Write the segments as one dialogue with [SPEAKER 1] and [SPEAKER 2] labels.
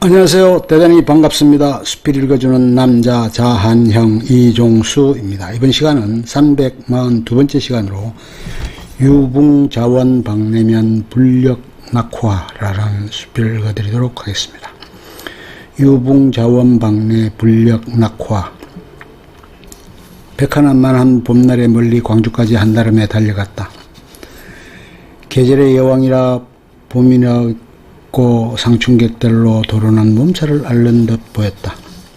[SPEAKER 1] 안녕하세요. 대단히 반갑습니다. 수필 읽어주는 남자 자한형 이종수입니다. 이번 시간은 342번째 시간으로 유붕자원 박내면 불력낙화라는 수필을 읽어드리도록 하겠습니다. 유붕자원 박내 불력낙화. 백화난만한 봄날에 멀리 광주까지 한달음에 달려갔다. 계절의 여왕이라 봄이라 상충객들로 도로는 몸살을 앓는 듯 보였다.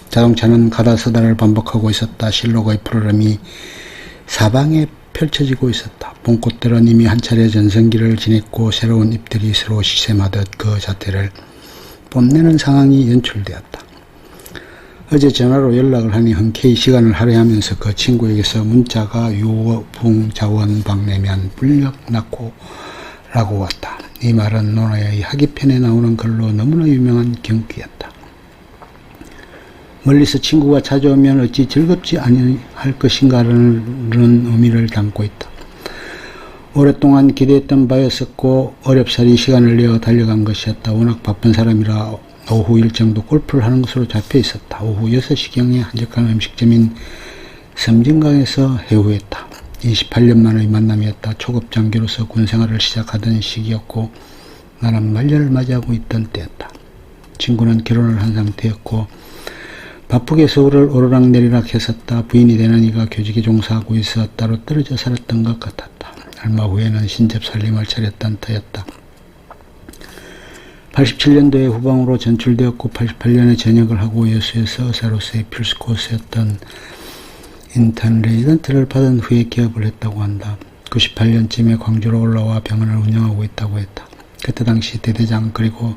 [SPEAKER 1] 자동차는 가다 서다를 반복하고 있었다. 실록의 푸르름이 사방에 펼쳐지고 있었다. 봄꽃들은 이미 한 차례 전성기를 지냈고 새로운 잎들이 서로 시샘하듯 그 자태를 뽐내는 상황이 연출되었다. 어제 전화로 연락을 하니 흔쾌히 시간을 할애하면서 그 친구에게서 문자가 유붕자원 박내면 불력낙호라고 왔다. 이 말은 논어의 하기편에 나오는 글로 너무나 유명한 경귀였다. 멀리서 친구가 찾아오면 어찌 즐겁지 아니할 것인가라는 의미를 담고 있다. 오랫동안 기대했던 바였었고 어렵사리 시간을 내어 달려간 것이었다. 워낙 바쁜 사람이라 오후 일정도 골프를 하는 것으로 잡혀 있었다. 오후 6시경에 한적한 음식점인 섬진강에서 해후했다. 28년 만의 만남이었다. 초급 장교로서 군생활을 시작하던 시기였고 나는 말년을 맞이하고 있던 때였다. 친구는 결혼을 한 상태였고 바쁘게 서울을 오르락내리락 했었다. 부인이 되는 이가 교직에 종사하고 있어 따로 떨어져 살았던 것 같았다. 얼마 후에는 신접 살림을 차렸던 터였다. 87년도에 후방으로 전출되었고 88년에 전역을 하고 여수에서 의사로서의 필수 코스였던 인턴 레지던트를 받은 후에 기업을 했다고 한다. 98년쯤에 광주로 올라와 병원을 운영하고 있다고 했다. 그때 당시 대대장 그리고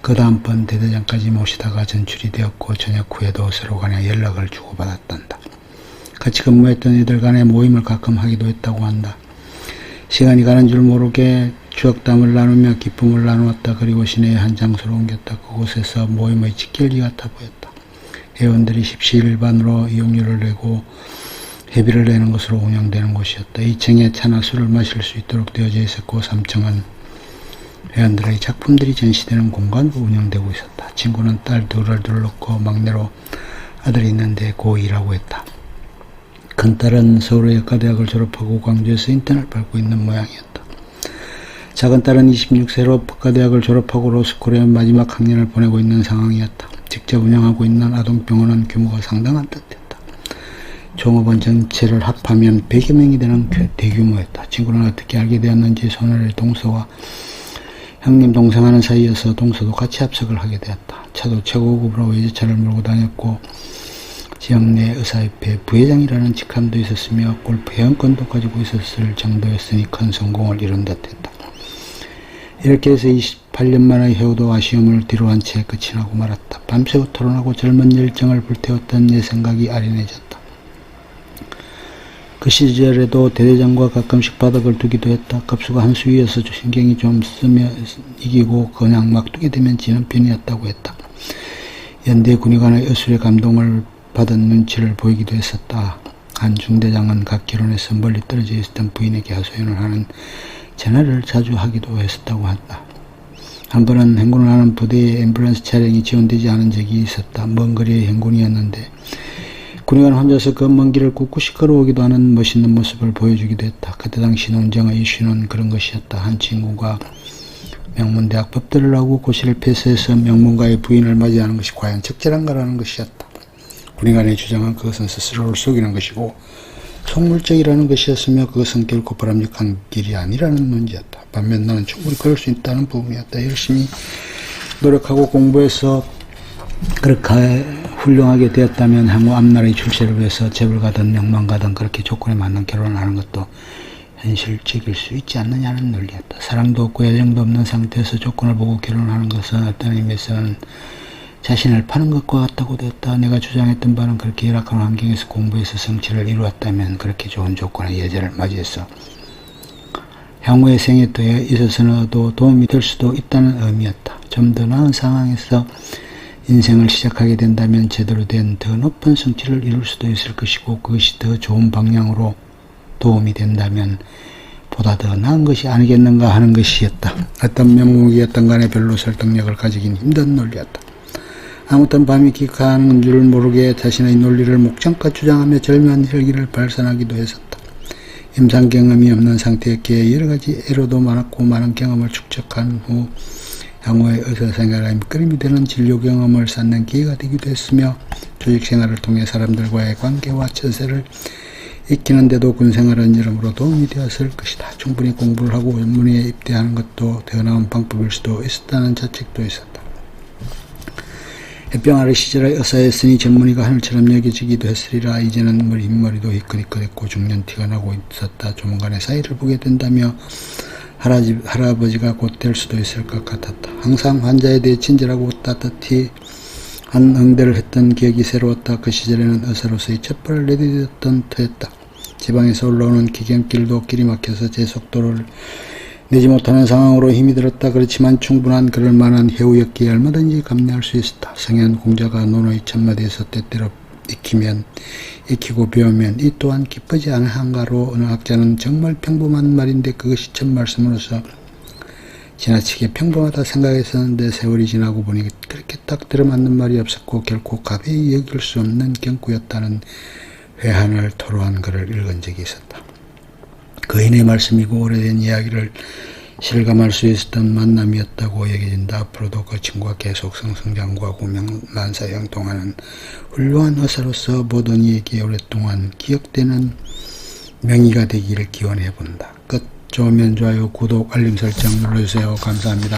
[SPEAKER 1] 그 다음번 대대장까지 모시다가 전출이 되었고 전역 후에도 서로 간에 연락을 주고받았단다. 같이 근무했던 이들 간에 모임을 가끔 하기도 했다고 한다. 시간이 가는 줄 모르게 추억담을 나누며 기쁨을 나누었다. 그리고 시내의 한 장소로 옮겼다. 그곳에서 모임의 직결지 같아 보였다. 회원들이 십시일반으로 이용료를 내고 회비를 내는 것으로 운영되는 곳이었다. 2층에 차나 술을 마실 수 있도록 되어져 있었고 3층은 회원들의 작품들이 전시되는 공간으로 운영되고 있었다. 친구는 딸 둘을 둘렀고 막내로 아들이 있는데 고2라고 했다. 큰딸은 서울의 역가대학을 졸업하고 광주에서 인턴을 밟고 있는 모양이었다. 작은 딸은 26세로 법과대학을 졸업하고 로스쿨의 마지막 학년을 보내고 있는 상황이었다. 직접 운영하고 있는 아동병원은 규모가 상당한 듯했다. 종업원 전체를 합하면 100여 명이 되는 대규모였다. 친구는 어떻게 알게 되었는지 손을 동서와 형님 동생하는 사이여서 동서도 같이 합석을 하게 되었다. 차도 최고급으로 외제차를 몰고 다녔고 지역 내 의사협회 부회장이라는 직함도 있었으며 골프 회원권도 가지고 있었을 정도였으니 큰 성공을 이룬 듯했다. 이렇게 해서 28년 만의 해오도 아쉬움을 뒤로한 채 끝이 나고 말았다. 밤새워 토론하고 젊은 열정을 불태웠던 내 생각이 아련해졌다. 그 시절에도 대대장과 가끔씩 바닥을 두기도 했다. 급수가 한 수위여서 신경이 좀 쓰며 이기고 그냥 막 두게 되면 지는 편이었다고 했다. 연대 군의관의 의술에 감동을 받은 눈치를 보이기도 했었다. 한 중대장은 각 결혼해서 멀리 떨어져 있었던 부인에게 하소연을 하는 전화를 자주 하기도 했었다고 한다. 한 번은 행군을 하는 부대에 앰뷸런스 차량이 지원되지 않은 적이 있었다. 먼 거리의 행군이었는데 군의관 혼자서 그 먼 길을 꿋꿋이 걸어오기도 하는 멋있는 모습을 보여주기도 했다. 그때 당시 논정의 이슈는 그런 것이었다. 한 친구가 명문대학 법대를 나오고 고시를 패스해서 명문가의 부인을 맞이하는 것이 과연 적절한가라는 것이었다. 군의관의 주장은 그것은 스스로를 속이는 것이고 속물적이라는 것이었으며 그것은 결코 바람직한 길이 아니라는 논지였다. 반면 나는 충분히 그럴 수 있다는 부분이었다. 열심히 노력하고 공부해서 그렇게 훌륭하게 되었다면 향후 앞날의 출세를 위해서 재벌 가든 명망 가든 그렇게 조건에 맞는 결혼을 하는 것도 현실적일 수 있지 않느냐는 논리였다. 사랑도 없고 애정도 없는 상태에서 조건을 보고 결혼하는 것은 어떤 의미에서는 자신을 파는 것과 같다고 되었다. 내가 주장했던 바는 그렇게 열악한 환경에서 공부해서 성취를 이루었다면 그렇게 좋은 조건의 여자를 맞이해서 향후의 생애도에 있어서도 도움이 될 수도 있다는 의미였다. 좀 더 나은 상황에서 인생을 시작하게 된다면 제대로 된 더 높은 성취를 이룰 수도 있을 것이고 그것이 더 좋은 방향으로 도움이 된다면 보다 더 나은 것이 아니겠는가 하는 것이었다. 어떤 명목이었던 간에 별로 설득력을 가지긴 힘든 논리였다. 아무튼 밤이 기카하는 줄 모르게 자신의 논리를 목장껏 주장하며 절묘한 혈기를 발산하기도 했었다. 임상 경험이 없는 상태였기에 여러가지 애로도 많았고 많은 경험을 축적한 후 향후의 의사생활에 밑거름이 되는 진료 경험을 쌓는 기회가 되기도 했으며 조직생활을 통해 사람들과의 관계와 처세를 익히는데도 군생활은 여러모로 도움이 되었을 것이다. 충분히 공부를 하고 전문의에 입대하는 것도 되어나온 방법일 수도 있었다는 자책도 있었다. 햇병아래 시절의 의사였으니 전문의가 하늘처럼 여겨지기도 했으리라. 이제는 흰머리도 희끗희끗했고 중년티가 나고 있었다. 조만간에 사이를 보게 된다며 할아버지가 곧 될 수도 있을 것 같았다. 항상 환자에 대해 친절하고 따뜻히 한 응대를 했던 기억이 새로웠다. 그 시절에는 의사로서의 첩보를 내디뎠던 터였다. 지방에서 올라오는 기경길도 길이 막혀서 제 속도를 내지 못하는 상황으로 힘이 들었다. 그렇지만 충분한 그럴 만한 해우였기에 얼마든지 감내할 수 있었다. 성현 공자가 논의 첫마디에서 때때로 익히고 배우면 이 또한 기쁘지 않은가로 어느 학자는 정말 평범한 말인데 그것이 첫 말씀으로서 지나치게 평범하다 생각했었는데 세월이 지나고 보니 그렇게 딱 들어맞는 말이 없었고 결코 가벼이 여길 수 없는 경구였다는 회한을 토로한 글을 읽은 적이 있었다. 거인의 말씀이고 오래된 이야기를 실감할 수 있었던 만남이었다고 여겨진다. 앞으로도 그 친구가 계속 성장구하고 만사형통하는 훌륭한 의사로서 모든 이에게 오랫동안 기억되는 명의가 되기를 기원해본다. 끝. 좋으면 좋아요, 구독, 알림 설정 눌러주세요. 감사합니다.